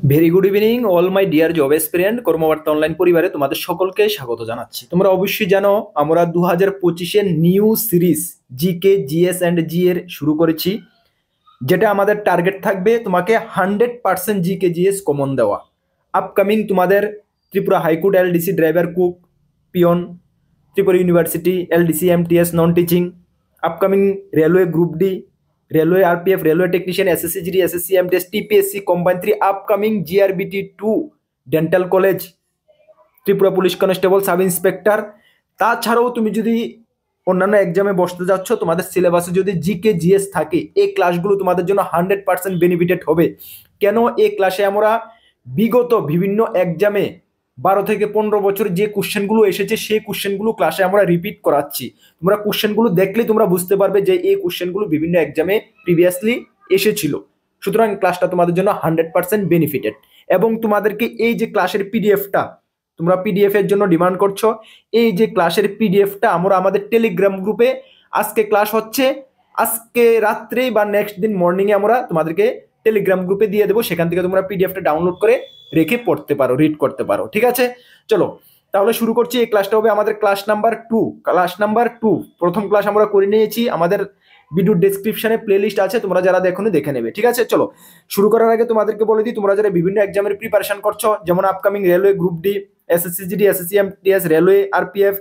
Very good evening all my dear job aspirant Karmabarta online পরিবারে তোমাদের সকলকে স্বাগত জানাচ্ছি। তোমরা অবশ্যই জানো আমরা 2025-এর new series GK GS and G এর শুরু করেছি, যেটা আমাদের টার্গেট থাকবে তোমাকে 100% জিকে জিএস কমন দেওয়া। আপকামিং তোমাদের Tripura high court LDC driver cook peon, Tripura university LDC MTS non teaching, upcoming railway group D, railway RPF, railway technician, SSC GD, SSC MTS, TPSC combine 3, upcoming GRBT 2, dental college, Tripura police constable, sub inspector. তাছাড়াও তুমি যদি অন্যান্য এক্সামে বসতে যাচ্ছ, তোমাদের সিলেবাসে যদি জিকে জিএস থাকে, এই ক্লাসগুলো তোমাদের জন্য 100% বেনিফিটেড হবে। কেন? এই ক্লাসে আমরা বিগত বিভিন্ন এক্সামে 12 থেকে 15 বছর যে কোশ্চেনগুলো এসেছে সেই কোশ্চেনগুলো ক্লাসে আমরা রিপিট করাচ্ছি। তোমরা কোশ্চেনগুলো দেখলে তোমরা বুঝতে পারবে যে এই কোশ্চেনগুলো বিভিন্ন এক্সামে প্রিভিয়াসলি এসেছিল। সুতরাং ক্লাসটা তোমাদের জন্য 100% বেনিফিটেড। এবং তোমাদেরকে এই যে ক্লাসের পিডিএফটা তোমরা পিডিএফ এর জন্য ডিমান্ড করছো, এই যে ক্লাসের পিডিএফটা আমরা আমাদের টেলিগ্রাম গ্রুপে, আজকে ক্লাস হচ্ছে আজকে রাত্রে বা নেক্সট দিন মর্নিংয়ে আমরা তোমাদেরকে টেলিগ্রাম গ্রুপে দিয়ে দেবো। সেখান থেকে তোমরা পিডিএফটা ডাউনলোড করে রেখে পড়তে পারো, রিড করতে পারো। ঠিক আছে, চলো তাহলে শুরু করছি। এই ক্লাসটা হবে আমাদের ক্লাস নাম্বার 2। প্রথম ক্লাস আমরা করে নিয়েছি, আমাদের ভিডিও ডেসক্রিপশনে প্লেলিস্ট আছে, তোমরা যারা দেখোনি দেখে নেবে। ঠিক আছে, চলো শুরু করার আগে তোমাদেরকে বলে দিই, তোমরা যারা বিভিন্ন এক্সামের প্রিপারেশন করছো, যেমন upcoming railway group D, SSC GD, SSC MTS, railway RPF,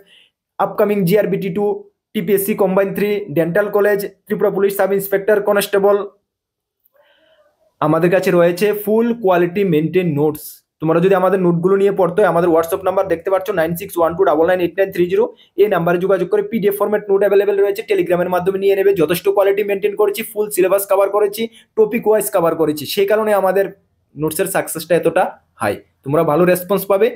upcoming GRBT 2, TPSC combine 3, dental college, Tripura police sub inspector constable, আমাদের কাছে রয়েছে ফুল কোয়ালিটি মেনটেন নোটস। তোমরা যদি আমাদের নোটগুলো নিয়ে পড়তে হয়, আমাদের হোয়াটসঅ্যাপ নাম্বার দেখতে পাচ্ছ 9612998930। এই নাম্বারে যোগাযোগ করে পিডিএফ ফরম্যাট নোট অ্যাভেলেবেল রয়েছে, টেলিগ্রামের মাধ্যমে নিয়ে নেবে। যথেষ্ট কোয়ালিটি মেনটেন করেছি, ফুল সিলেবাস কভার করেছি, টপিক ওয়াইজ কভার করেছি, সেই কারণে আমাদের নোটসের সাকসেসটা এতটা হাই। তোমরা ভালো রেসপন্স পাবে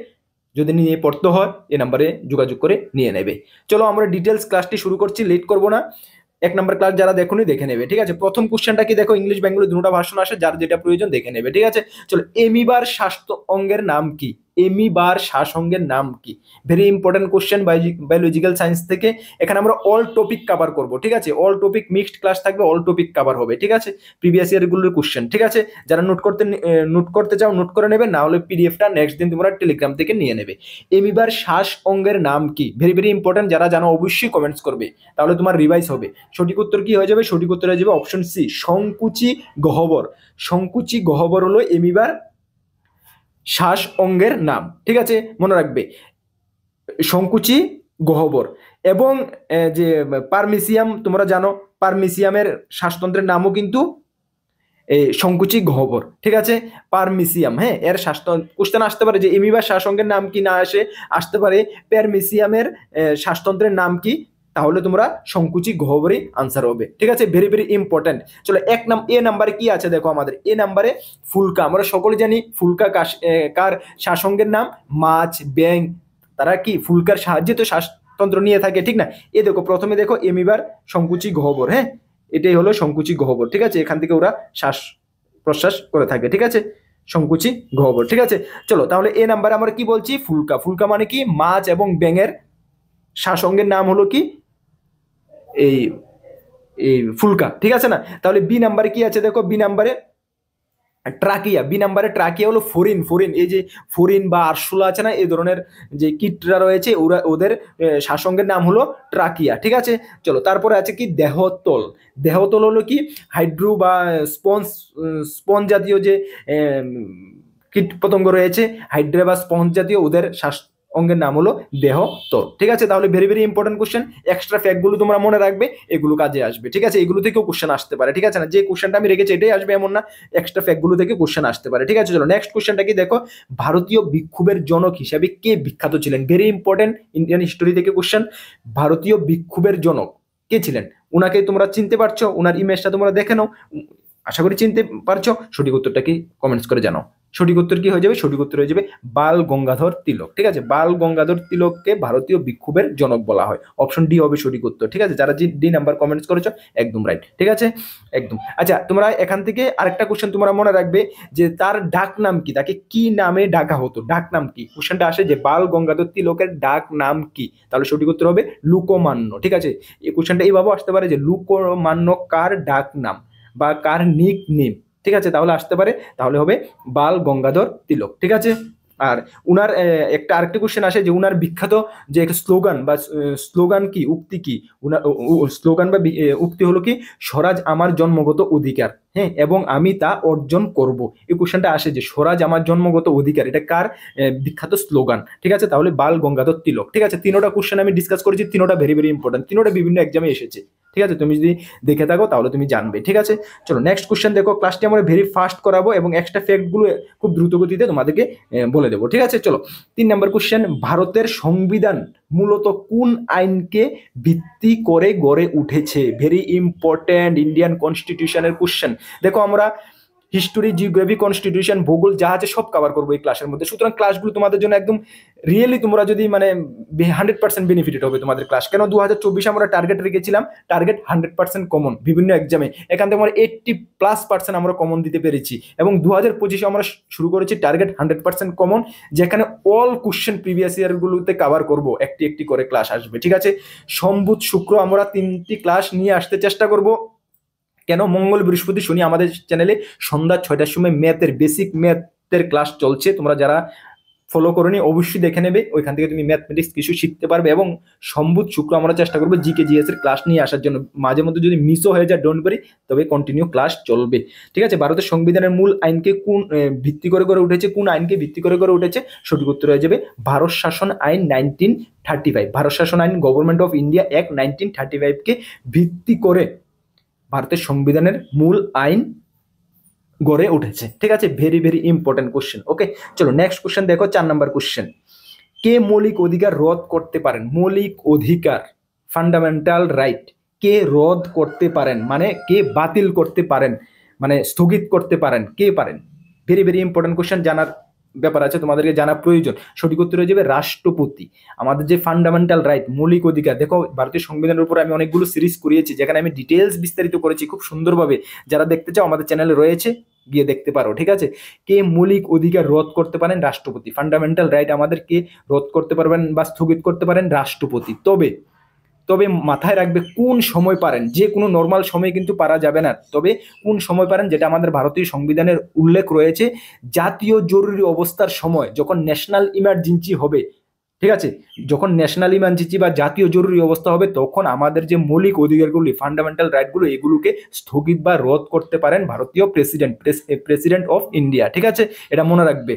যদি নিয়ে পড়তে হয়, এই নাম্বারে যোগাযোগ করে নিয়ে নেবে। চলো আমরা ডিটেলস ক্লাসটি শুরু করছি, লেট করবো না। 1 নম্বর ক্লাস যারা দেখোনি দেখে নেবে। ঠিক আছে, প্রথম কোশ্চেনটা কি দেখো, ইংলিশ বেঙ্গলি দুটোটা ভার্সন আসে, যার যেটা প্রয়োজন দেখে নেবে। ঠিক আছে, চলো এমিবার স্বাস্থ্য অঙ্গের নাম কি? এমিবার শ্বাস অঙ্গের নাম কি? Very important question biological science থেকে। এখানে আমরা অল টপিক কভার করব। ঠিক আছে, অল টপিক মিক্সড ক্লাস থাকবে, অল টপিক কভার হবে। ঠিক আছে, প্রিভিয়াস ইয়ারগুলোর কোশ্চেন। ঠিক আছে, যারা নোট করতে চাও নোট করে নেবে, না হলে পিডিএফটা নেক্সট দিন তোমরা টেলিগ্রাম থেকে নিয়ে নেবে। এমিবার শ্বাস অঙ্গের নাম কি? ভেরি ভেরি ইম্পর্টেন্ট, যারা জানো অবশ্যই কমেন্টস করবে, তাহলে তোমার রিভাইজ হবে। সঠিক উত্তর কি হয়ে যাবে? সঠিক উত্তর হয়ে যাবে অপশন সি, সংকুচি গহ্বর। সংকুচি গহ্বর হলো এমিবার শ্বাস অঙ্গের নাম। ঠিক আছে, মনে রাখবে সংকুচি গহ্বর। এবং যে পারমিসিয়াম, তোমরা জানো পারমিসিয়ামের শ্বাসতন্ত্রের নামও কিন্তু সংকুচি গহ্বর। ঠিক আছে, পারমিসিয়াম, হ্যাঁ, এর কোশ্চেন আসতে পারে যে এমিবার শ্বাসঅঙ্গের নাম কি, না আসতে পারে প্যারমিসিয়ামের শ্বাসতন্ত্রের নাম কি, তাহলে তোমরা সংকুচি গহ্বরই আনসার হবে। ঠিক আছে, ভেরি ভেরি ইম্পর্টেন্ট। চলো এ নাম্বারে কি আছে দেখো, আমাদের এ নাম্বারে ফুলকা। আমরা সকলে জানি ফুলকা কার শ্বাসঅঙ্গের নাম? মাছ, ব্যাং, তারা কি ফুলকার সাহায্যে তো শ্বাসতন্ত্র নিয়ে থাকে, ঠিক না? এ দেখো প্রথমে দেখো এমিবার সংকুচি গহ্বর, হ্যাঁ, এটাই হলো সংকুচি গহ্বর। ঠিক আছে, এখান থেকে ওরা শ্বাস প্রশ্বাস করে থাকে। ঠিক আছে, সংকুচি গহ্বর। ঠিক আছে, চলো তাহলে এ নাম্বারে আমরা কি বলছি? ফুলকা। ফুলকা মানে কি? মাছ এবং ব্যাঙের শ্বাসঅঙ্গের নাম হলো কি? এই এই ফুলকা। ঠিক আছে না? তাহলে বি নাম্বারে কি আছে দেখো, বি নাম্বারে ট্রাকিয়া। বি নাম্বারে ট্রাকিয়া হলো ফরিন। ফরিন, এই যে ফরিন বা আরশোলা আছে না, এই ধরনের যে কীটরা রয়েছে, ওদের শ্বাসঅঙ্গের নাম হলো ট্রাকিয়া। ঠিক আছে, চলো তারপরে আছে কি? দেহতল। দেহতল হলো কি? হাইড্রো বা স্পঞ্জ জাতীয় যে কীট পতঙ্গ রয়েছে, হাইড্রা বা স্পঞ্জ জাতীয়, ওদের শ্বাস অঙ্গের নাম হলো দেহতল। ঠিক আছে, তাহলে very very important question. Extra ফ্যাক্টগুলো তোমরা মনে রাখবে, এগুলো কাজে আসবে। ঠিক আছে, এগুলো থেকেও কোশ্চেন আসতে পারে। ঠিক আছে না, যে কোশ্চেনটা আমি রেখেছি এটাই আসবে এমন না, এক্সট্রা ফ্যাক্টগুলো থেকে কোশ্চেন আসতে পারে। ঠিক আছে, চলো নেক্সট কোশ্চেনটা কি দেখো, ভারতীয় বিক্ষোভের জনক হিসাবে কে বিখ্যাত ছিলেন? ভেরি ইম্পর্টেন্ট, ইন্ডিয়ান হিস্টোরি থেকে কোশ্চেন। ভারতীয় বিক্ষোভের জনক কে ছিলেন? উনাকে তোমরা চিনতে পারছো? উনার ইমেজটা তোমরা দেখে নাও, আশা করি চিনতে পারছো। সঠিক উত্তরটা কি কমেন্টস করে জানাও। সঠিক উত্তর কি হয়ে যাবে? সঠিক উত্তর হয়ে যাবে বাল গঙ্গাধর তিলক। ঠিক আছে, বাল গঙ্গাধর তিলককে ভারতীয় বিক্ষোভের জনক বলা হয়। অপশন ডি হবে সঠিক উত্তর। ঠিক আছে, যারা ডি নাম্বার কমেন্টস করেছো একদম রাইট। ঠিক আছে, একদম। আচ্ছা, তোমরা এখান থেকে আরেকটা কোশ্চেন তোমরা মনে রাখবে যে তার ডাক নাম কি, তাকে কি নামে ডাকা হতো, ডাক নাম কি? কোশ্চেনটা আসে যে বাল গঙ্গাধর তিলকের ডাক নাম কি, তাহলে সঠিক উত্তর হবে লুকোমান্য। ঠিক আছে, এই কোশ্চেনটা এইভাবে আসতে পারে যে লুকোমান্য কার ডাক নাম বা কার নিক নেম, ঠিক আছে, তাহলে আসতে পারে, তাহলে হবে বাল গঙ্গাধর তিলক। ঠিক আছে, আর উনার একটা আরেকটা কোশ্চেন আসে যে উনার বিখ্যাত যে একটা স্লোগান বা স্লোগান কি, উক্তি কি, উনার স্লোগান বা উক্তি হলো কি, স্বরাজ আমার জন্মগত অধিকার, হ্যাঁ, এবং আমি তা অর্জন করব। এই কোশ্চেনটা আসে যে স্বরাজ আমার জন্মগত অধিকার, এটা কার বিখ্যাত স্লোগান? ঠিক আছে, তাহলে বাল গঙ্গাধর তিলক। ঠিক আছে, তিনোটা কোশ্চেন আমি ডিসকাস করেছি, তিনোটা ভেরি ভেরি ইম্পর্টেন্ট, তিনোটা বিভিন্ন এক্সামে এসেছে। ঠিক আছে, তুমি যদি দেখে থাকো তাহলে তুমি জানবে। ঠিক আছে, চলো নেক্সট কোশ্চেন দেখো। ক্লাসটি আমরা ভেরি ফাস্ট করাবো এবং এক্সট্রা ফ্যাক্টগুলো খুব দ্রুত গতিতে তোমাদেরকে বলে দেবো। ঠিক আছে, চলো 3 নম্বর কোশ্চেন, ভারতের সংবিধান মূলত কোন আইনকে ভিত্তি করে গড়ে উঠেছে? ভেরি ইম্পর্টেন্ট ইন্ডিয়ান কনস্টিটিউশনের কোশ্চেন। দেখো আমরা হিস্টোরি, জিওগ্রাফি, কনস্টিটিউশন, ভূগোল যা আছে সব কভার করবো এই ক্লাসের মধ্যে। সুতরাং ক্লাসগুলো তোমাদের জন্য একদম রিয়েলি, তোমরা যদি মানে 100% বেনিফিটেড হবে তোমাদের ক্লাস। কেন 2024 আমরা টার্গেট রেখেছিলাম, টার্গেট 100% কমন বিভিন্ন এক্সামে, এখান থেকে আমরা 80+% আমরা কমন দিতে পেরেছি। এবং 2025 আমরা শুরু করেছি টার্গেট 100% কমন, যেখানে অল কোশ্চেন প্রিভিয়াস ইয়ারগুলোতে কভার করব, একটি একটি করে ক্লাস আসবে। ঠিক আছে, সোম বুধ শুক্র আমরা 3টি ক্লাস নিয়ে আসতে চেষ্টা করব। কেন মঙ্গল বৃহস্পতি শনি আমাদের চ্যানেলে সন্ধ্যা 6টার সময় ম্যাথের বেসিক ম্যাথের ক্লাস চলছে। তোমরা যারা ফলো করোনি অবশ্যই দেখে নেবে, ওইখান থেকে তুমি ম্যাথমেটিক্স কিছু শিখতে পারবে। এবং সম্বুধ শুক্র আমরা চেষ্টা করবো জিকে জিএস এর ক্লাস নিয়ে আসার জন্য। মাঝে মধ্যে যদি মিসও হয়ে যায় ডোন্ট ওয়ারি, তবে কন্টিনিউ ক্লাস চলবে। ঠিক আছে, ভারতের সংবিধানের মূল আইনকে কোন ভিত্তি করে গড়ে উঠেছে? কোন আইনকে ভিত্তি করে গড়ে উঠেছে? সঠিক উত্তর হয়ে যাবে ভারত শাসন আইন 1935। ভারত শাসন আইন, গভর্নমেন্ট অফ ইন্ডিয়া অ্যাক্ট 1935কে ভিত্তি করে ভারতের সংবিধানের মূল আইন গড়ে উঠেছে। ঠিক আছে, ভেরি ভেরি ইম্পর্টেন্ট কোশ্চেন। ওকে, চলো নেক্সট কোশ্চেন দেখো, 4 নম্বর কোশ্চেন, কে মৌলিক অধিকার রদ করতে পারেন? মৌলিক অধিকার, ফান্ডামেন্টাল রাইট, কে রদ করতে পারেন মানে কে বাতিল করতে পারেন, মানে স্থগিত করতে পারেন, কে পারেন? ভেরি ভেরি ইম্পর্টেন্ট কোশ্চেন, জানার ব্যাপার আছে, তোমাদেরকে জানা প্রয়োজন। সঠিক উত্তর হয়ে যাবে রাষ্ট্রপতি। আমাদের যে ফান্ডামেন্টাল রাইট, মৌলিক অধিকার, দেখো ভারতীয় সংবিধানের উপর আমি অনেকগুলো সিরিজ করিয়েছি, যেখানে আমি ডিটেলস বিস্তারিত করেছি খুব সুন্দরভাবে। যারা দেখতে চাও আমাদের চ্যানেলে রয়েছে, গিয়ে দেখতে পারো। ঠিক আছে, কে মৌলিক অধিকার রদ করতে পারেন? রাষ্ট্রপতি। ফান্ডামেন্টাল রাইট আমাদের কে রদ করতে পারবেন বা স্থগিত করতে পারেন? রাষ্ট্রপতি। তবে তবে মাথায় রাখবে কোন সময় পারেন, যে কোনো নর্মাল সময় কিন্তু পারা যাবে না। তবে কোন সময় পারেন, যেটা আমাদের ভারতীয় সংবিধানের উল্লেখ রয়েছে, জাতীয় জরুরি অবস্থার সময়, যখন ন্যাশনাল ইমার্জেন্সি হবে। ঠিক আছে, যখন ন্যাশনাল ইমার্জেন্সি বা জাতীয় জরুরি অবস্থা হবে, তখন আমাদের যে মৌলিক অধিকারগুলি, ফান্ডামেন্টাল রাইটগুলো, এগুলোকে স্থগিত বা রদ করতে পারেন ভারতীয় প্রেসিডেন্ট অফ ইন্ডিয়া। ঠিক আছে, এটা মনে রাখবে।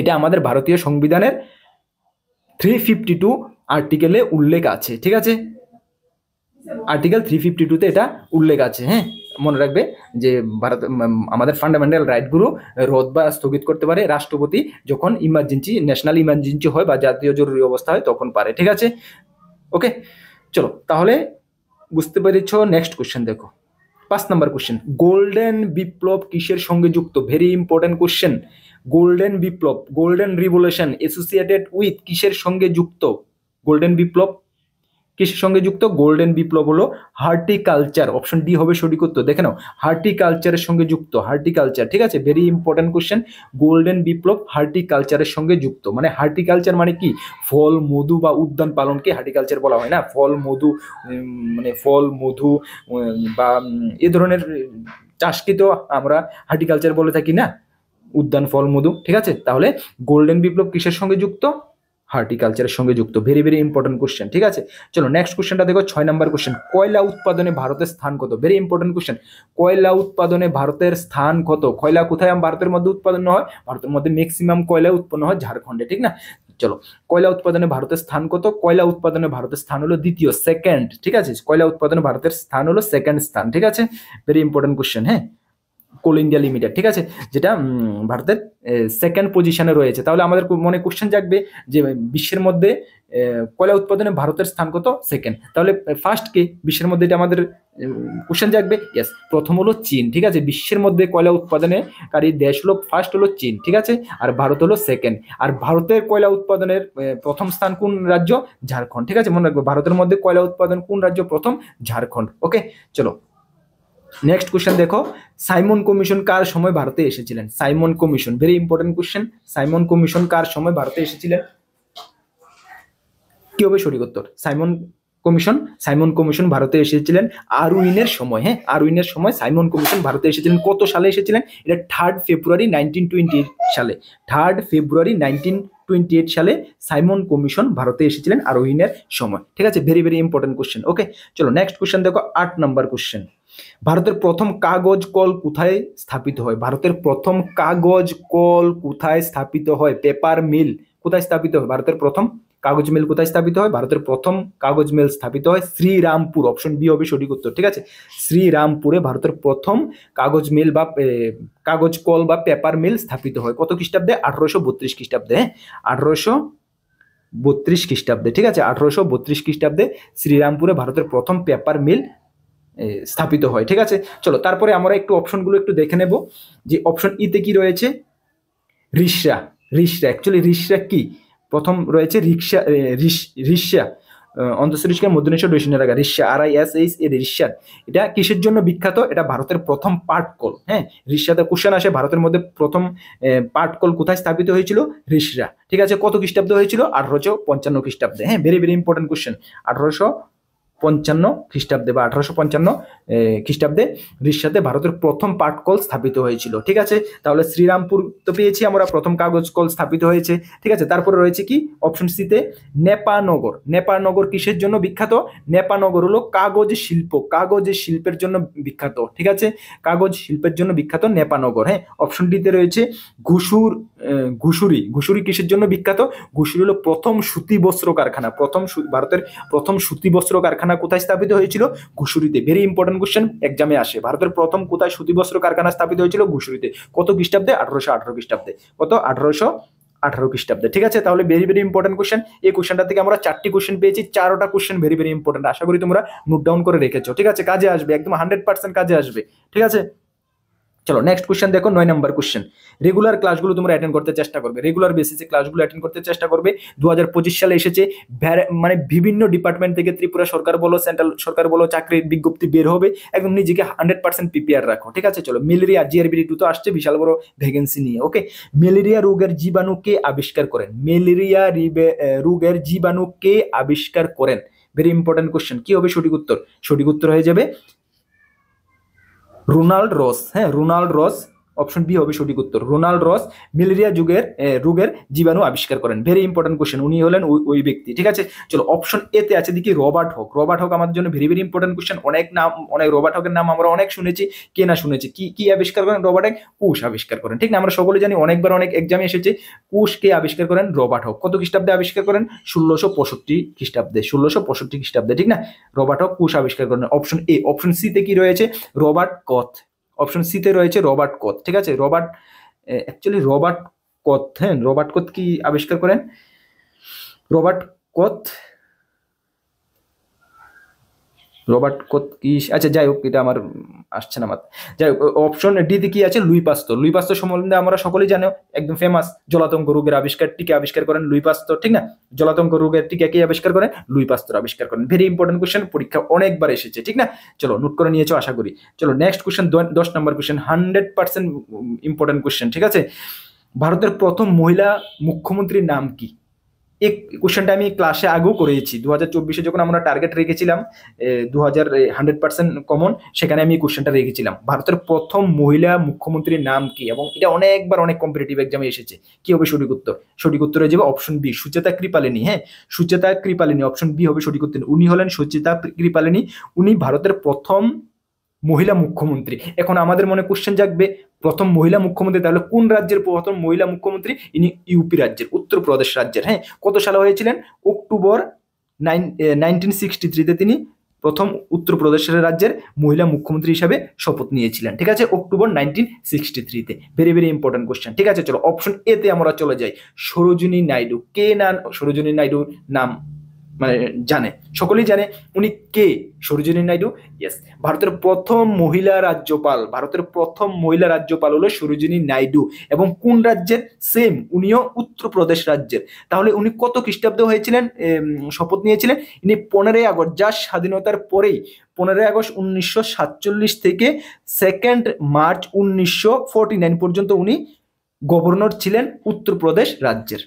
এটা আমাদের ভারতীয় সংবিধানের 352 আর্টিকেলে উল্লেখ আছে। ঠিক আছে, আর্টিকেল 352-তে এটা উল্লেখ আছে। হ্যাঁ, মনে রাখবে যে ভারত আমাদের ফান্ডামেন্টাল রাইটগুলো রদ বা স্থগিত করতে পারে রাষ্ট্রপতি, যখন ইমার্জেন্সি, ন্যাশনাল ইমার্জেন্সি হয় বা জাতীয় জরুরি অবস্থা হয়, তখন পারে। ঠিক আছে, ওকে, চলো তাহলে বুঝতে পেরেছ। নেক্সট কোশ্চেন দেখো, 5 নম্বর কোশ্চেন, গোল্ডেন বিপ্লব কিসের সঙ্গে যুক্ত? Very important question. Golden Biplab, golden revolution associated with কিসের সঙ্গে যুক্ত? গোল্ডেন বিপ্লব কিসের সঙ্গে যুক্ত? গোল্ডেন বিপ্লব হলো হর্টিকালচার। অপশন ডি হবে সঠিক উত্তর। দেখে নাও, হর্টিকালচারের সঙ্গে যুক্ত, হর্টিকালচার। ঠিক আছে, ভেরি ইম্পর্টেন্ট কোশ্চেন। গোল্ডেন বিপ্লব হর্টিকালচারের সঙ্গে যুক্ত। মানে হর্টিকালচার মানে কি? ফল, মধু বা উদ্যান পালনকে হর্টিকালচার বলা হয় না? ফল, মধু, মানে ফল, মধু বা এ ধরনের চাষকে তো আমরা হর্টিকালচার বলে থাকি না? উদ্যান, ফল, মধু। ঠিক আছে, তাহলে গোল্ডেন বিপ্লব কিসের সঙ্গে যুক্ত? হর্টিকালচারের সঙ্গে যুক্ত। Very very important question. ঠিক আছে, চলো নেক্সট কোশ্চেনটা দেখো, 6 নম্বর কোশ্চেন, কয়লা উৎপাদনে ভারতের স্থান কত? Very important question. কয়লা উৎপাদনে ভারতের স্থান কত? কয়লা কোথায় ভারতের মধ্যে উৎপাদন হয়? ভারতের মধ্যে ম্যাক্সিমাম কয়লা উৎপন্ন হয় ঝাড়খণ্ডে। ঠিক না? চলো, কয়লা উৎপাদনে ভারতের স্থান কত? কয়লা উৎপাদনে ভারতের স্থান হলো দ্বিতীয়, সেকেন্ড। ঠিক আছে, কয়লা উৎপাদনে ভারতের স্থান হলো সেকেন্ড স্থান। ঠিক আছে, ভেরি ইম্পর্টেন্ট কোশ্চেন। হ্যাঁ, কোল ইন্ডিয়া লিমিটেড। ঠিক আছে, যেটা ভারতের সেকেন্ড পজিশনে রয়েছে। তাহলে আমাদের মনে কোশ্চেন জাগবে যে বিশ্বের মধ্যে কয়লা উৎপাদনে ভারতের স্থান কত? সেকেন্ড। তাহলে ফার্স্ট কে বিশ্বের মধ্যে? এটা আমাদের কোশ্চেন জাগবে। ইয়েস, প্রথম হলো চীন। ঠিক আছে, বিশ্বের মধ্যে কয়লা উৎপাদনকারী দেশ হলো ফার্স্ট হলো চীন। ঠিক আছে, আর ভারত হলো সেকেন্ড। আর ভারতের কয়লা উৎপাদনের প্রথম স্থান কোন রাজ্য? ঝাড়খণ্ড। ঠিক আছে, মনে রাখবো, ভারতের মধ্যে কয়লা উৎপাদন কোন রাজ্য প্রথম? ঝাড়খণ্ড। ওকে, চলো নেক্সট কোশ্চেন দেখো, সাইমন কমিশন কার সময় ভারতে এসেছিলেন? Simon commission, very important question. Simon commission কার সময় ভারতে এসেছিলেন? কি হবে সঠিক উত্তর? সাইমন কমিশন, সাইমন কমিশন ভারতে এসেছিলেন আরউইনের সময়। হ্যাঁ, আরউইনের সময় সাইমন কমিশন ভারতে এসেছিলেন। কত সালে এসেছিলেন? এটা 3 ফেব্রুয়ারি 1928 সালে। 3 ফেব্রুয়ারি 1928 সালে সাইমন কমিশন ভারতে এসেছিলেন আরউইনের সময়। ঠিক আছে, ভেরি ভেরি ইম্পর্টেন্ট কোশ্চেন। ওকে, চলো নেক্সট কোশ্চেন দেখো, 8 নম্বর কোশ্চেন। ভারতের প্রথম কাগজ কল কোথায় স্থাপিত হয়? ভারতের প্রথম কাগজ কল কোথায় স্থাপিত হয়? পেপার মিল কোথায় স্থাপিত হয়? ভারতের প্রথম কাগজ মিল কোথায় স্থাপিত হয়? ভারতের প্রথম কাগজ মিল স্থাপিত হয় শ্রীরামপুর। অপশন বি হবে সঠিক উত্তর। ঠিক আছে, শ্রীরামপুরে ভারতের প্রথম কাগজ মিল বা কাগজ কল বা পেপার মিল স্থাপিত হয়। কত খ্রিস্টাব্দে? 1832 খ্রিস্টাব্দে। হ্যাঁ, 1832 খ্রিস্টাব্দে। ঠিক আছে, 1832 খ্রিস্টাব্দে শ্রীরামপুরে ভারতের প্রথম পেপার মিল স্থাপিত হয়। ঠিক আছে, চলো তারপরে আমরা একটু অপশনগুলো একটু দেখে নেব যে অপশন ইতে কি রয়েছে? রিসরা। রিসরা অ্যাকচুয়ালি রিসরা কি? প্রথম রয়েছে রিক্সা, রিসা অন্তঃসরিষ্কার মধ্যনিষ্ঠ ডৈশনেরাগা, রিসা RISH এর রিসা। এটা কিসের জন্য বিখ্যাত? এটা ভারতের প্রথম পাটকল। হ্যাঁ, রিসাতে কোশ্চেন আসে, ভারতের মধ্যে প্রথম পাটকল কোথায় স্থাপিত হয়েছিল? রিসরা। ঠিক আছে, কত খ্রিস্টাব্দে হয়েছিল? 1855 খ্রিস্টাব্দে। হ্যাঁ, ভেরি ভেরি ইম্পর্টেন্ট কোশ্চেন। 1855 খ্রিস্টাব্দে বা 1855 খ্রিস্টাব্দে রিসাতে ভারতের প্রথম পাটকল স্থাপিত হয়েছিল। ঠিক আছে, তাহলে শ্রীরামপুর তো পেয়েছি আমরা, প্রথম কাগজ কল স্থাপিত হয়েছে। ঠিক আছে, তারপরে রয়েছে কি অপশন সিতে? নেপানগর। নেপানগর কিসের জন্য বিখ্যাত? নেপানগর হলো কাগজ শিল্প, কাগজ শিল্পের জন্য বিখ্যাত। ঠিক আছে, কাগজ শিল্পের জন্য বিখ্যাত নেপানগর। হ্যাঁ, অপশন ডিতে রয়েছে ঘুষুরি। ঘুষুরি কিসের জন্য বিখ্যাত? ঘুষুরি হলো প্রথম সুতি বস্ত্র কারখানা। ভারতের প্রথম সুতি বস্ত্র কারখানা কোথায় স্থাপিত হয়েছিল? ঘুষুরিতে। ভেরি ইম্পর্টেন্ট কোশ্চেন, এক্সামে আসে। ভারতের প্রথম কোথায় সুতি বস্ত্র কারখানা স্থাপিত হয়েছিল? ঘুষুরিতে। কত খ্রিস্টাব্দে? 1818 খ্রিস্টাব্দে। কত? 1818 খ্রিস্টাব্দে। ঠিক আছে, তাহলে ভেরি ভেরি ইম্পর্টেন্ট কোশ্চেন। এই কোশ্চেনটা থেকে আমরা 4টি কোশ্চেন পেয়েছি, 4টা কোশ্চেন ভেরি ভেরি ইম্পর্টেন্ট। আশা করি তোমরা নোট ডাউন করে রেখেছো। ঠিক আছে, কাজে আসবে, একদম 100% কাজে আসবে। ঠিক আছে, চলো নেক্সট কোশ্চেন দেখো, 9 নম্বর কোশ্চেন। রেগুলার ক্লাসগুলো তোমরা অ্যাটেন্ড করতে চেষ্টা করবে, রেগুলার বেসিসে ক্লাসগুলো অ্যাটেন্ড করতে চেষ্টা করবে। 2025 সালে এসেছে মানে বিভিন্ন ডিপার্টমেন্ট থেকে, ত্রিপুরা সরকার বলো, সেন্ট্রাল সরকার বলো, চাকরির বিজ্ঞপ্তি বের হবে। একদম নিজেকে 100% প্রিপেয়ার রাখো। ঠিক আছে, চলো ম্যালেরিয়া GRBD2 তো আসছে বিশাল বড় ভ্যাকেন্সি নিয়ে। ওকে, ম্যালেরিয়া রোগের জীবাণু কে আবিষ্কার করেন? ম্যালেরিয়া রোগের জীবাণু কে আবিষ্কার করেন? Very important question. কি হবে সঠিক উত্তর? সঠিক উত্তর হয়ে যাবে রোনাল্ড রস। হ্যাঁ, রোনাল্ড রস, অপশন বি হবে সঠিক উত্তর। রোনাল্ড রস ম্যালেরিয়া রোগের জীবাণু আবিষ্কার করেন। ভেরি ইম্পর্টেন্ট কোশ্চেন, উনি হলেন ওই ব্যক্তি। ঠিক আছে, চলো অপশন এতে আছে দেখি রবার্ট হক। রবার্ট হক আমাদের জন্য ভেরি ভেরি ইম্পর্টেন্ট কোশ্চেন। অনেক রবার্ট হকের নাম আমরা অনেক শুনেছি, কে না শুনেছি। কি আবিষ্কার করেন রবার্ট হক? কোষ আবিষ্কার করেন। ঠিক না, আমরা সকলে জানি, অনেকবার অনেক এক্সামে এসেছে। কোষ কে আবিষ্কার করেন? রবার্ট হক। কত খ্রিস্টাব্দে আবিষ্কার করেন? 1665 খ্রিস্টাব্দে। 1665 খ্রিস্টাব্দে। ঠিক না, রবার্ট হক কোষ আবিষ্কার করেন। Option A. অপশন সিতে কি রয়েছে? রবার্ট কথ। অপশন সিতে রয়েছে রবার্ট কথ। ঠিক আছে, রবার্ট কথ। হ্যাঁ, রবার্ট কথ কি আবিষ্কার করেন? রবার্ট কথ কি, আচ্ছা যাই হোক, এটা আমার আসছে না মাথা। যাই হোক, অপশন ডিতে কি আছে? লুই পাস্তুর। লুই পাস্তুর সম্বন্ধে আমরা সকলেই জানো, একদম ফেমাস। জলাতঙ্ক রোগের টিকা আবিষ্কার করেন লুই পাস্তুর। ঠিক না, জলাতঙ্ক রোগের টিকা কে আবিষ্কার করেন? লুই পাস্তুর আবিষ্কার করেন। ভেরি ইম্পর্টেন্ট কোশ্চেন, পরীক্ষা অনেকবার এসেছে। ঠিক না, চলো নোট করে নিয়েছো আশা করি। চলো নেক্সট কোশ্চেন, 10 নম্বর কোশ্চেন, 100% ইম্পর্টেন্ট কোশ্চেন। ঠিক আছে, ভারতের প্রথম মহিলা মুখ্যমন্ত্রীর নাম কি? এই কোশ্চেনটা আমি ক্লাসে আগেও করেছি। 2024 যখন আমরা টার্গেট রেখেছিলাম 100% কমন, সেখানে আমি এই কোশ্চেনটা রেখেছিলাম। ভারতের প্রথম মহিলা মুখ্যমন্ত্রীর নাম কি? এবং এটা অনেকবার অনেক কম্পিটিটিভ এক্সামে এসেছে। কি হবে সঠিক উত্তর? সঠিক উত্তর হয়ে যাবে অপশন বি, সুচেতা কৃপালিনী। হ্যাঁ, সুচেতা কৃপালিনী, অপশন বি হবে সঠিক উত্তর। উনি হলেন সুচেতা কৃপালিনী। উনি ভারতের প্রথম মহিলা মুখ্যমন্ত্রী। এখন আমাদের মনে কোশ্চেন জাগবে, প্রথম মহিলা মুখ্যমন্ত্রী তাহলে কোন রাজ্যের প্রথম মহিলা মুখ্যমন্ত্রী? ইনি ইউপি রাজ্যের, উত্তরপ্রদেশ রাজ্যের। হ্যাঁ, কত সালে হয়েছিলেন? অক্টোবর 1963-তে তিনি প্রথম উত্তরপ্রদেশের রাজ্যের মহিলা মুখ্যমন্ত্রী হিসাবে শপথ নিয়েছিলেন। ঠিক আছে, অক্টোবর 1963-তে। Very very important question. ঠিক আছে, চলো অপশন এতে আমরা চলে যাই। সরোজিনী নাইডু। কে না সরোজিনী নাইডুর নাম মানে জানে? সকলেই জানে। উনি কে? সরোজিনী নাইডু। ইয়েস, ভারতের প্রথম মহিলা রাজ্যপাল। ভারতের প্রথম মহিলা রাজ্যপাল হলো সরোজিনী নাইডু। এবং কোন রাজ্যের? সেম, উনিও উত্তরপ্রদেশ রাজ্যের। তাহলে উনি কত খ্রিস্টাব্দে হয়েছিলেন শপথ নিয়েছিলেন? ইনি 15ই আগস্ট, যা স্বাধীনতার পরেই 15ই আগস্ট 1947 থেকে 2 মার্চ 1949 পর্যন্ত উনি গভর্নর ছিলেন উত্তরপ্রদেশ রাজ্যের।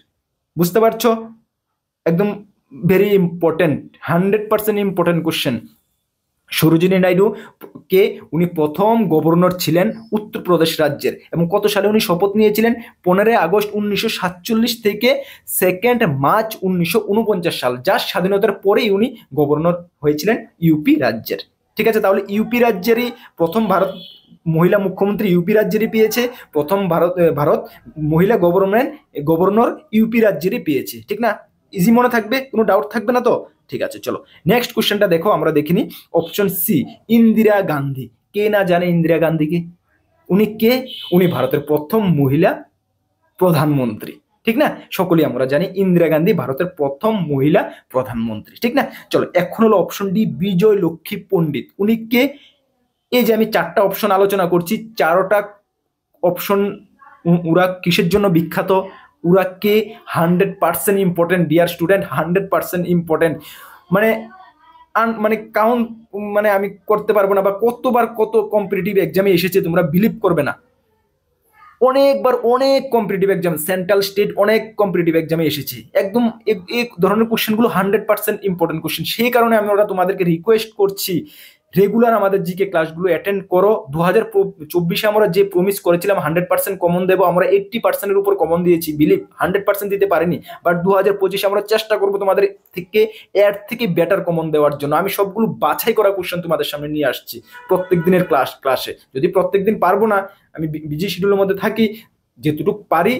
বুঝতে পারছো? একদম very important, 100% important question. Sarojini Naidu কে, উনি প্রথম গভর্নর ছিলেন উত্তরপ্রদেশ রাজ্যের, এবং কত সালে উনি শপথ নিয়েছিলেন? 15 আগস্ট 1947 থেকে 2 মার্চ 1949 সাল, যার স্বাধীনতার পরেই উনি গভর্নর হয়েছিলেন ইউপি রাজ্যের। ঠিক আছে, তাহলে ইউপি রাজ্যেরই প্রথম ভারত মহিলা মুখ্যমন্ত্রী ইউপি রাজ্যেরই পেয়েছে, প্রথম ভারত মহিলা গভর্নর ইউপি রাজ্যেরই পেয়েছে। ঠিক না? ইজি মনে থাকবে, কোনো ডাউট থাকবে না তো? ঠিক আছে, চলো নেক্সট কোশ্চেনটা দেখো, আমরা দেখিনি। Option C, Indira Gandhi. কে না জানে ইন্দিরা গান্ধীকে? উনি কে? উনি ভারতের প্রথম মহিলা প্রধানমন্ত্রী। ঠিক না? সকলেই আমরা জানি ইন্দিরা গান্ধী ভারতের প্রথম মহিলা প্রধানমন্ত্রী। ঠিক না? চলো, এখন হলো অপশন ডি, বিজয় লক্ষ্মী পণ্ডিত। উনি কে? এই যে আমি 4টা অপশন আলোচনা করছি, 4টা অপশন ওরা কিসের জন্য বিখ্যাত? ওরা কে? 100% ইম্পর্টেন্ট ডিয়ার স্টুডেন্ট, 100% ইম্পর্টেন্ট। মানে মানে কাউন্ট মানে আমি করতে পারবো না, বা কতবার কত কম্পিটিটিভ এক্সামে এসেছে তোমরা বিলিভ করবে না। অনেকবার অনেক কম্পিটিটিভ এক্সাম, সেন্ট্রাল স্টেট অনেক কম্পিটিটিভ এক্সামে এসেছে। একদম এই ধরনের কোশ্চেনগুলো 100% ইম্পর্টেন্ট কোশ্চেন। সেই কারণে আমি ওরা তোমাদেরকে রিকোয়েস্ট করছি, রেগুলার আমাদের জিকে ক্লাসগুলো অ্যাটেন্ড করো। 2024 আমরা যে প্রমিস করেছিলাম 100% কমন দেবো, আমরা 80%-এর উপর কমন দিয়েছি, বিলিভ 100% দিতে পারিনি। বাট 2025 আমরা চেষ্টা করবো তোমাদের থেকে এর থেকে বেটার কমন দেওয়ার জন্য। আমি সবগুলো বাছাই করা কোশ্চেন তোমাদের সামনে নিয়ে আসছি প্রত্যেক দিনের ক্লাসে। যদি প্রত্যেক দিন পারবো না, আমি বিজি শিডিউলের মধ্যে থাকি, যেটুকু পারি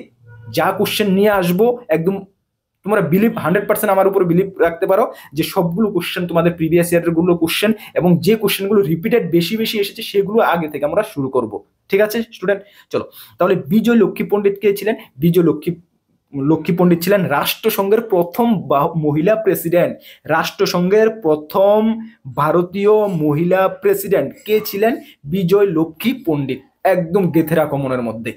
যা কোশ্চেন নিয়ে আসবো, একদম তোমরা বিলিভ 100% আমার উপর বিলিভ রাখতে পারো যে সবগুলো কোশ্চেন তোমাদের প্রিভিয়াস ইয়ারের গুলো কোশ্চেন, এবং যে কোশ্চেনগুলো রিপিটেড বেশি বেশি এসেছে সেগুলো আগে থেকে আমরা শুরু করব। ঠিক আছে স্টুডেন্ট, চলো তাহলে বিজয় লক্ষ্মী পণ্ডিত কে ছিলেন? বিজয় লক্ষ্মী পণ্ডিত ছিলেন রাষ্ট্রসংঘের প্রথম মহিলা প্রেসিডেন্ট। রাষ্ট্রসংঘের প্রথম ভারতীয় মহিলা প্রেসিডেন্ট কে ছিলেন? বিজয় লক্ষ্মী পণ্ডিত। একদম গেঁথে রাখো মনের মধ্যে,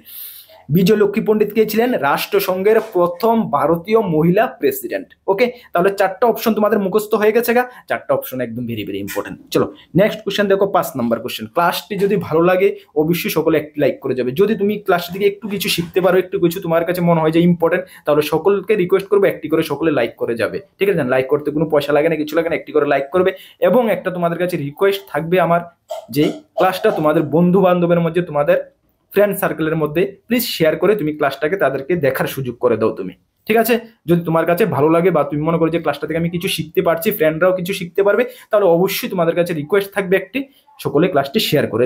বিজয় লক্ষ্মী পণ্ডিত কে ছিলেন? রাষ্ট্রসংঘের প্রথম ভারতীয় মহিলা প্রেসিডেন্ট। ওকে, তাহলে 4টা অপশন তোমাদের মুখস্থ হয়ে গেছে গা, 4টা অপশন একদম ভেরি ভেরি ইম্পর্টেন্ট। চলো নেক্সট কোশ্চেন দেখো, 5 নাম্বার কোশ্চেন। ক্লাসটি যদি ভালো লাগে অবশ্যই সকলে একটি লাইক করে যাবে। যদি তুমি ক্লাসটি থেকে একটু কিছু শিখতে পারো, একটু কিছু তোমার কাছে মনে হয় যে ইম্পর্টেন্ট, তাহলে সকলকে রিকোয়েস্ট করবে একটি করে সকলে লাইক করে যাবে। ঠিক আছে, লাইক করতে কোনো পয়সা লাগে না, কিছু লাগে না, একটি করে লাইক করবে। এবং একটা তোমাদের কাছে রিকোয়েস্ট থাকবে আমার, যে ক্লাসটা তোমাদের বন্ধু বান্ধবের মধ্যে, তোমাদের ফ্রেন্ড সার্কেলের মধ্যে প্লিজ শেয়ার করে তুমি ক্লাসটাকে তাদেরকে দেখার সুযোগ করে দাও তুমি। ঠিক আছে, যদি তোমার কাছে ভালো লাগে বা তুমি মনে করো যে ক্লাসটা থেকে আমি কিছু শিখতে পারছি, ফ্রেন্ডরাও কিছু শিখতে পারবে, তাহলে অবশ্যই তোমাদের কাছে রিকোয়েস্ট থাকবে একটি, সকলে ক্লাসটি শেয়ার করে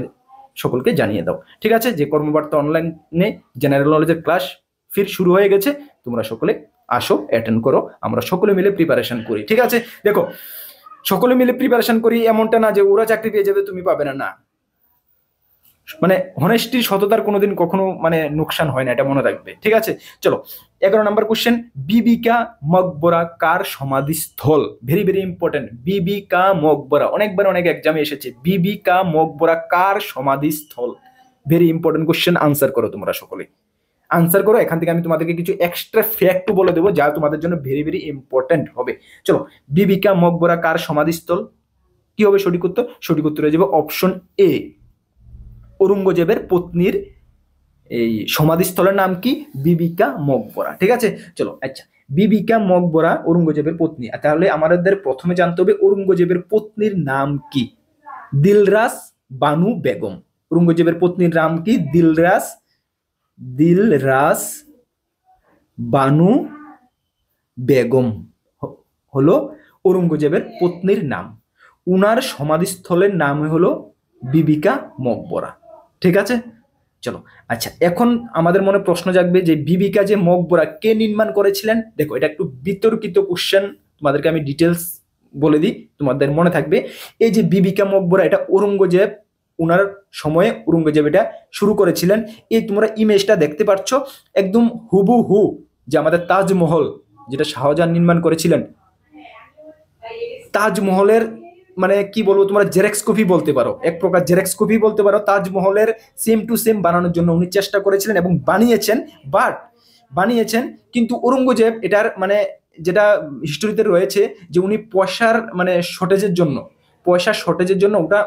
সকলকে জানিয়ে দাও। ঠিক আছে, যে কর্মবার্তা অনলাইনে জেনারেল নলেজের ক্লাস ফির শুরু হয়ে গেছে, তোমরা সকলে আসো, অ্যাটেন্ড করো, আমরা সকলে মিলে প্রিপারেশন করি। ঠিক আছে, দেখো সকলে মিলে প্রিপারেশন করি এমনটা না যে ওরা চাকরি পেয়ে যাবে তুমি পাবে না, না, মানে হনেস্টি সততার কোনোদিন কখনো মানে নোকসান হয় না, এটা মনে রাখবে। ঠিক আছে, চলো 11 নম্বর কোশ্চেন, বিবিকা মকবরা কার সমাধিস্থল? ভেরি ভেরি ইম্পর্টেন্ট, বিবিকা মকবরা অনেকবার অনেক এক্সামে এসেছে। বিবিকা মকবরা কার সমাধিস্থল? ভেরি ইম্পর্টেন্ট কোশ্চেন, আনসার করো তোমরা সকলে, আনসার করো। এখান থেকে আমি তোমাদেরকে কিছু এক্সট্রা ফ্যাক্ট বলে দেবো যা তোমাদের জন্য ভেরি ভেরি ইম্পর্টেন্ট হবে। চলো, বিবিকা মকবরা কার সমাধিস্থল? কি হবে সঠিক উত্তর? সঠিক উত্তর হয়ে যাবে অপশন এ, ঔরঙ্গজেবের পত্নীর এই সমাধিস্থলের নাম কি? বিবিকা মকবরা। ঠিক আছে, চলো আচ্ছা, বিবিকা মকবরা ঔরঙ্গজেবের পত্নী। তাহলে আমাদের প্রথমে জানতে হবে ঔরঙ্গজেবের পত্নীর নাম কি? দিলরাস বানু বেগম। ঔরঙ্গজেবের পত্নীর নাম কি? দিলরাস বানু বেগম হলো ঔরঙ্গজেবের পত্নীর নাম। উনার সমাধিস্থলের নাম হলো বিবিকা মকবরা। ঠিক আছে, চলো আচ্ছা, এখন আমাদের মনে প্রশ্ন জাগবে যে বিবিকা যে মকবরা কে নির্মাণ করেছিলেন? দেখো এটা একটু বিতর্কিত কোশ্চেন, তোমাদেরকে আমি ডিটেলস বলে দিই, তোমাদের মনে থাকবে। এই যে বিবিকা মকবরা, এটা ঔরঙ্গজেব, উনার সময়ে ঔরঙ্গজেব এটা শুরু করেছিলেন। এই তোমরা ইমেজটা দেখতে পাচ্ছ, একদম হুবহু যে আমাদের তাজমহল যেটা শাহজাহান নির্মাণ করেছিলেন, তাজমহলের মানে কি বলবো, তোমরা জেরক্স কপি বলতে পারো, এক প্রকার জেরক্স কপি বলতে পারো। তাজমহলের সেম টু সেম বানানোর জন্য উনি চেষ্টা করেছিলেন এবং বানিয়েছেন, কিন্তু ঔরঙ্গজেব এটার মানে যেটা হিস্টোরিতে রয়েছে যে উনি পয়সার শর্টেজের জন্য ওটা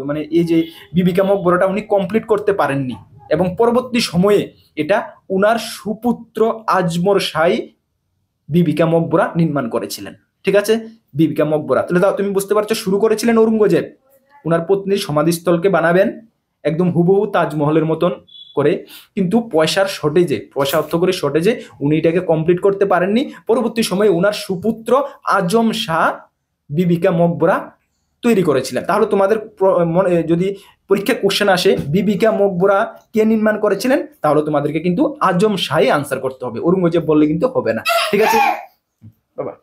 মানে এই যে বিবিকা মকবরাটা উনি কমপ্লিট করতে পারেননি, এবং পরবর্তী সময়ে এটা উনার সুপুত্র আজমর শাহী বিবিকা মকবরা নির্মাণ করেছিলেন। ঠিক আছে, বিবিকা মকবরা। তাহলে তুমি বুঝতে পারছো শুরু করেছিলেন ঔরঙ্গজেব, উনার পত্নীর সমাধিস্থলকে বানাবেন একদম হুবহু তাজমহলের মতন করে, কিন্তু পয়সার শর্টেজে, পয়সা অর্থ করে শর্টেজে উনি এটাকে কমপ্লিট করতে পারেননি। পরবর্তী সময়ে উনার সুপুত্র আজম শাহ বিবিকা মকবরা তৈরি করেছিলেন। তাহলে তোমাদের যদি পরীক্ষা কোশ্চেন আসে বিবিকা মকবরা কে নির্মাণ করেছিলেন, তাহলে তোমাদেরকে কিন্তু আজম শাহই আনসার করতে হবে, ঔরঙ্গজেব বললে কিন্তু হবে না। ঠিক আছে বাবা,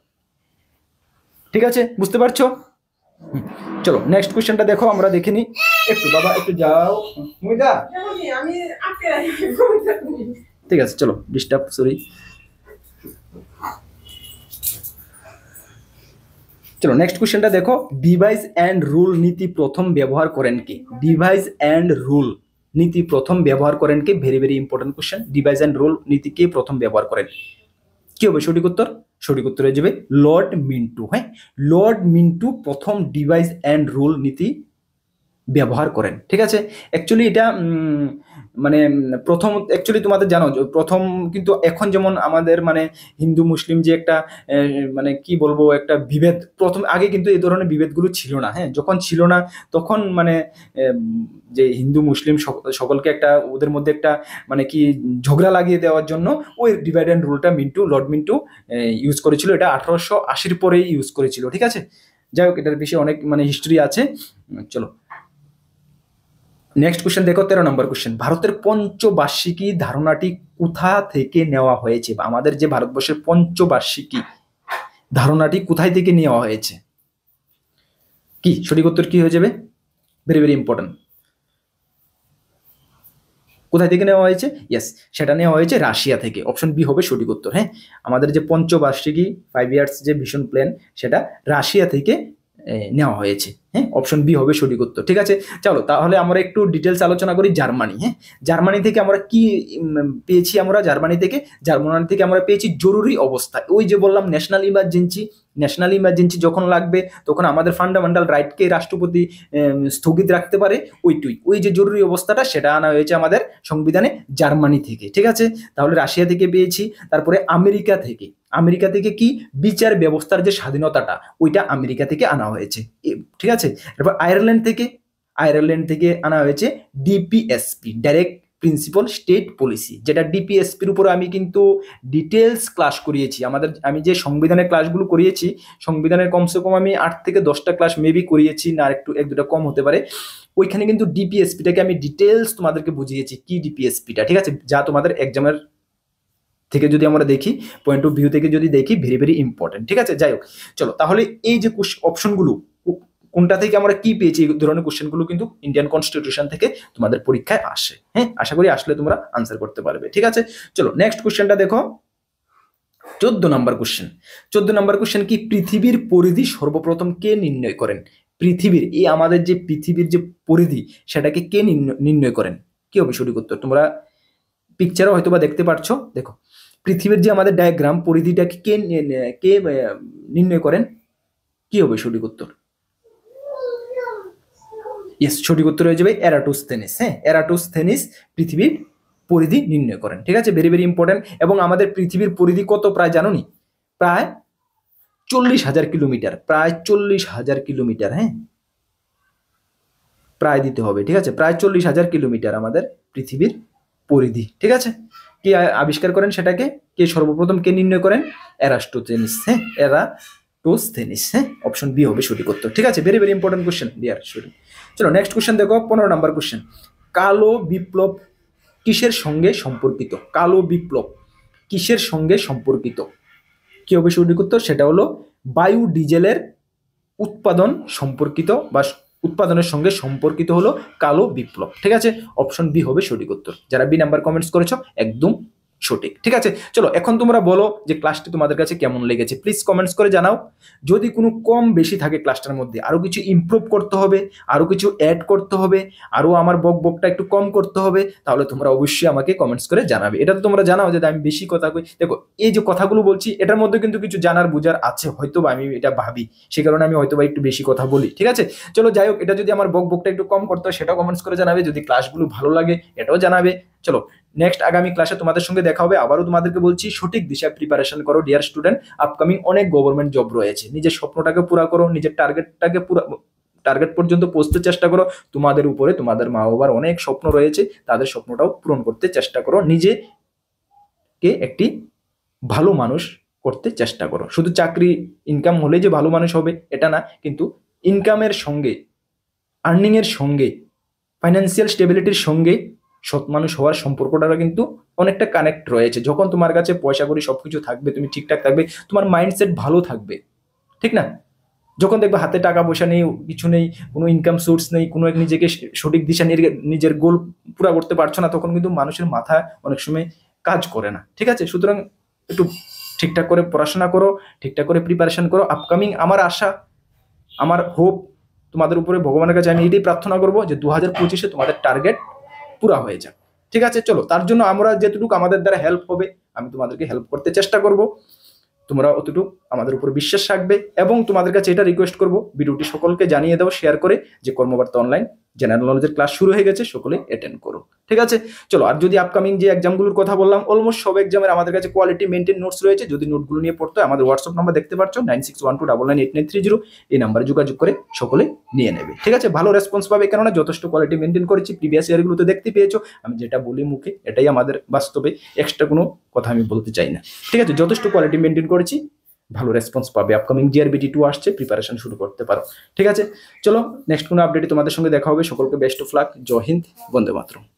ঠিক আছে, বুঝতে পারছো? চলো নেক্সট কোশ্চেনটা দেখো, আমরা দেখে নি একটু। বাবা একটু যাও, ঠিক আছে, চলো ডিস্টার্ব, সরি। চলো নেক্সট কোশ্চেনটা দেখো, ডিভাইস অ্যান্ড রুল নীতি প্রথম ব্যবহার করেন কি? ডিভাইস অ্যান্ড রুল নীতি প্রথম ব্যবহার করেন কি? Very very important question. Device and rule নীতি কে প্রথম ব্যবহার করেন? কি হবে সঠিক উত্তর? সঠিক উত্তর হয়ে যাবে লর্ড মিন্টু। হ্যাঁ, লর্ড মিন্টু প্রথম ডিভাইস অ্যান্ড রুল নীতি ব্যবহার করেন। ঠিক আছে, অ্যাকচুয়ালি এটা মানে প্রথম, অ্যাকচুয়ালি তোমাদের জানো প্রথম, কিন্তু এখন যেমন আমাদের মানে হিন্দু মুসলিম যে একটা মানে কি বলবো একটা বিভেদ, প্রথম আগে কিন্তু এই ধরনের বিভেদগুলো ছিল না। হ্যাঁ, যখন ছিল না তখন মানে যে হিন্দু মুসলিম সকলকে একটা ওদের মধ্যে একটা মানে কি ঝগড়া লাগিয়ে দেওয়ার জন্য ওই ডিভাইড অ্যান্ড রুলটা লর্ড মিন্টু ইউজ করেছিল। এটা 1880 পরেই ইউজ করেছিল। ঠিক আছে, যাই হোক এটার বিষয়ে অনেক মানে হিস্ট্রি আছে। চলো নেক্সট কোশ্চেন দেখো, 13 নম্বর কোশ্চেন। ভারতের পঞ্চবার্ষিকী ধারণাটি কোথা থেকে নেওয়া হয়েছে? বা আমাদের যে ভারতবর্ষের পঞ্চবার্ষিকী ধারণাটি কোথায় থেকে নেওয়া হয়েছে? কি সঠিক উত্তর কি হয়ে যাবে? Very very important. কোথায় থেকে নেওয়া হয়েছে? ইয়েস, সেটা নেওয়া হয়েছে রাশিয়া থেকে। অপশন বি হবে সঠিক উত্তর। হ্যাঁ, আমাদের যে পঞ্চবার্ষিকী 5 ইয়ার্স যে ভিশন প্ল্যান, সেটা রাশিয়া থেকে নেওয়া হয়েছে। হ্যাঁ, অপশন বি হবে সঠিক উত্তর। ঠিক আছে, চলো তাহলে আমরা একটু ডিটেলস আলোচনা করি জার্মানি। হ্যাঁ, জার্মানি থেকে আমরা কি পেয়েছি? আমরা জার্মানি থেকে আমরা পেয়েছি জরুরি অবস্থা। ওই যে বললাম ন্যাশনাল ইমার্জেন্সি যখন লাগবে তখন আমাদের ফান্ডামেন্টাল রাইটকে রাষ্ট্রপতি স্থগিত রাখতে পারে, ওই যে জরুরি অবস্থাটা, সেটা আনা হয়েছে আমাদের সংবিধানে জার্মানি থেকে। ঠিক আছে, তাহলে রাশিয়া থেকে পেয়েছি। তারপরে আমেরিকা থেকে কি বিচার ব্যবস্থার যে স্বাধীনতাটা, ওইটা আমেরিকা থেকে আনা হয়েছে। ঠিক আছে, এরপর আয়ারল্যান্ড থেকে আনা হয়েছে DPSP, direct principal state policy, যেটা ডিপিএসপির উপরে আমি কিন্তু ডিটেলস ক্লাস করিয়েছি। আমি যে সংবিধানের ক্লাসগুলো করিয়েছি, সংবিধানের কমসে কম আমি 8 থেকে 10টা ক্লাস মেবি করিয়েছি, না একটু 1-2টা কম হতে পারে। ওইখানে কিন্তু ডিপিএসপিটাকে আমি ডিটেলস তোমাদেরকে বুঝিয়েছি কি ডিপিএসপিটা। ঠিক আছে, যা তোমাদের এক্সামের থেকে যদি আমরা দেখি, পয়েন্ট অফ ভিউ থেকে যদি দেখি, ভেরি ভেরি ইম্পর্টেন্ট। ঠিক আছে, যাই হোক চলো তাহলে এই যে অপশনগুলো কোনটা থেকে আমরা কি পেয়েছি, এই ধরনের কোশ্চেনগুলো কিন্তু ইন্ডিয়ান কনস্টিটিউশন থেকে তোমাদের পরীক্ষায় আসে। হ্যাঁ, আশা করি আসলে তোমরা আনসার করতে পারবে। ঠিক আছে, চলো নেক্সট কোশ্চেনটা দেখো, 14 নম্বর কোশ্চেন কি? পৃথিবীর পরিধি সর্বপ্রথম কে নির্ণয় করেন? পৃথিবীর, এই আমাদের যে পৃথিবীর যে পরিধি, সেটাকে কে নির্ণয় করেন? কি হবে সঠিক উত্তর? তোমরা পিকচারও হয়তো বা দেখতে পাচ্ছ। দেখো পৃথিবীর যে আমাদের ডায়াগ্রাম, পরিধিটাকে কে নির্ণয় করেন? কি হবে সঠিক উত্তর? ইয়েস, সঠিক উত্তর হয়ে যাবে এরাটোস্থেনিস। হ্যাঁ, এরাটোস্থেনিস পৃথিবীর পরিধি নির্ণয় করেন। ঠিক আছে, ভেরি ভেরি ইম্পর্টেন্ট। এবং আমাদের পৃথিবীর পরিধি কত প্রায় জানো নি? প্রায় 40,000 কিলোমিটার, প্রায় 40,000 কিলোমিটার। হ্যাঁ, প্রায় দিতে হবে। ঠিক আছে, প্রায় 40,000 কিলোমিটার আমাদের পৃথিবীর পরিধি। ঠিক আছে, কে আবিষ্কার করেন সেটাকে? কে সর্বপ্রথম কে নির্ণয় করেন? এরাটোস্থেনিস। হ্যাঁ, এরাটোস্থেনিস। হ্যাঁ, অপশন বি হবে সঠিক উত্তর। ঠিক আছে, very very important question dear student. চলো নেক্সট কোশ্চেন দেখো, 15 নম্বর কোশ্চেন। কালো বিপ্লব কিসের সঙ্গে সম্পর্কিত? কালো বিপ্লব কিসের সঙ্গে সম্পর্কিত? কি হবে সঠিক উত্তর? সেটা হলো বায়ু ডিজেলের উৎপাদন সম্পর্কিত বা উৎপাদনের সঙ্গে সম্পর্কিত হলো কালো বিপ্লব। ঠিক আছে, অপশন বি হবে সঠিক উত্তর। যারা বি নাম্বার কমেন্টস করেছো একদম সঠিক। ঠিক আছে, চলো এখন তোমরা বলো যে ক্লাসটি তোমাদের কাছে কেমন লেগেছে, প্লিজ কমেন্টস করে জানাও। যদি কোনো কম বেশি থাকে ক্লাসটার মধ্যে, আরো কিছু ইমপ্রুভ করতে হবে, আরো কিছু অ্যাড করতে হবে, আরো আমার বকবকটা একটু কম করতে হবে, তাহলে তোমরা অবশ্যই আমাকে কমেন্টস করে জানাবে। এটা তো তোমরা জানাও যে আমি বেশি কথা কই। দেখো এই যে কথাগুলো বলছি, এটার মধ্যে কিন্তু কিছু জানার বুঝার আছে, হয়তো বা আমি এটা ভাবি, সে কারণে আমি হয়তো বা একটু বেশি কথা বলি। ঠিক আছে, চলো যাই হোক, এটা যদি আমার বকবকটা একটু কম করতে হয় সেটাও কমেন্টস করে জানাবে। যদি ক্লাসগুলো ভালো লাগে এটাও জানাবে। চলো নেক্সট আগামী ক্লাসে তোমাদের সঙ্গে দেখা হবে। আবারও তোমাদেরকে বলছি, সঠিক দিশায় প্রিপারেশন করো ডিয়ার স্টুডেন্ট। আপকামিং অনেক গভর্নমেন্ট জব রয়েছে, নিজের স্বপ্নটাকে পুরো করো, নিজের টার্গেট পর্যন্ত পৌঁছতে চেষ্টা করো। তোমাদের উপরে তোমাদের মা বাবার অনেক স্বপ্ন রয়েছে, তাদের স্বপ্নটাও পূরণ করতে চেষ্টা করো। নিজেকে একটি ভালো মানুষ করতে চেষ্টা করো। শুধু চাকরি ইনকাম হলে যে ভালো মানুষ হবে এটা না, কিন্তু ইনকামের সঙ্গে, আর্নিং এর সঙ্গে, ফাইন্যান্সিয়াল স্টেবিলিটির সঙ্গে সৎ মানুষ হওয়ার সম্পর্কটা কিন্তু অনেকটা কানেক্ট রয়েছে। যখন তোমার কাছে পয়সা করি সবকিছু থাকবে, তুমি ঠিকঠাক থাকবে, তোমার মাইন্ডসেট ভালো থাকবে, ঠিক না? যখন দেখবে হাতে টাকা পয়সা নেই, কিছু নেই, কোনো ইনকাম সোর্স নেই, কোনো এক নিজেকে সঠিক দিশা নিজের গোল পুরা করতে পারছো না, তখন কিন্তু মানুষের মাথা অনেক সময় কাজ করে না, ঠিক আছে? সুতরাং একটু ঠিকঠাক করে পড়াশোনা করো, ঠিকঠাক করে প্রিপারেশন করো। আপকামিং আমার আশা, আমার হোপ তোমাদের উপরে, ভগবানের কাছে আমি এটাই প্রার্থনা করবো যে 2025-এ তোমাদের টার্গেট পুরা হয়ে যাক, ঠিক আছে? চলো, তার জন্য আমরা যেটুকু আমাদের দ্বারা হেল্প হবে আমি তোমাদেরকে হেল্প করতে চেষ্টা করব। তোমরা অতটুকু আমাদের উপর বিশ্বাস রাখবে, এবং তোমাদের কাছে এটা রিকোয়েস্ট করব, ভিডিওটি সকলকে জানিয়ে দাও শেয়ার করে যে কর্মবার্তা অনলাইন জেনারেল নলেজের ক্লাস শুরু হয়ে গেছে, সকলে অ্যাটেন্ড করো, ঠিক আছে? চলো, আর যদি আপকামিং যে এক্সামগুলোর কথা বললাম, অলমোস্ট সব এক্সামের আমাদের কাছে কোয়ালিটি মেনটেন নোটস রয়েছে। যদি নোটগুলো নিয়ে পড়তে হয় আমাদের হোয়াটসঅ্যাপ নাম্বার দেখতে পাচ্ছ 9612998930, এই নাম্বারে যোগাযোগ করে সকলে নিয়ে নেবে, ঠিক আছে? ভালো রেসপন্স পাবে, কেননা যথেষ্ট কোয়ালিটি মেনটেন করেছি। প্রিভিয়াস ইয়ারগুলোতে দেখতে পেয়েছো আমি যেটা বলি মুখে এটাই আমাদের বাস্তবে, এক্সট্রা কোনো কথা আমি বলতে চাই না, ঠিক আছে? যথেষ্ট কোয়ালিটি মেনটেন করেছি, ভালো রেসপন্স পাবে। আপকামিং জিআরবিটি 2 আসছে, প্রিপারেশন শুরু করতে পারো, ঠিক আছে? চলো, নেক্সট কোনো আপডেটে তোমাদের সঙ্গে দেখা হবে। সকলকে বেস্ট অফ লাক। জয় হিন্দ, বন্দে মাতরম।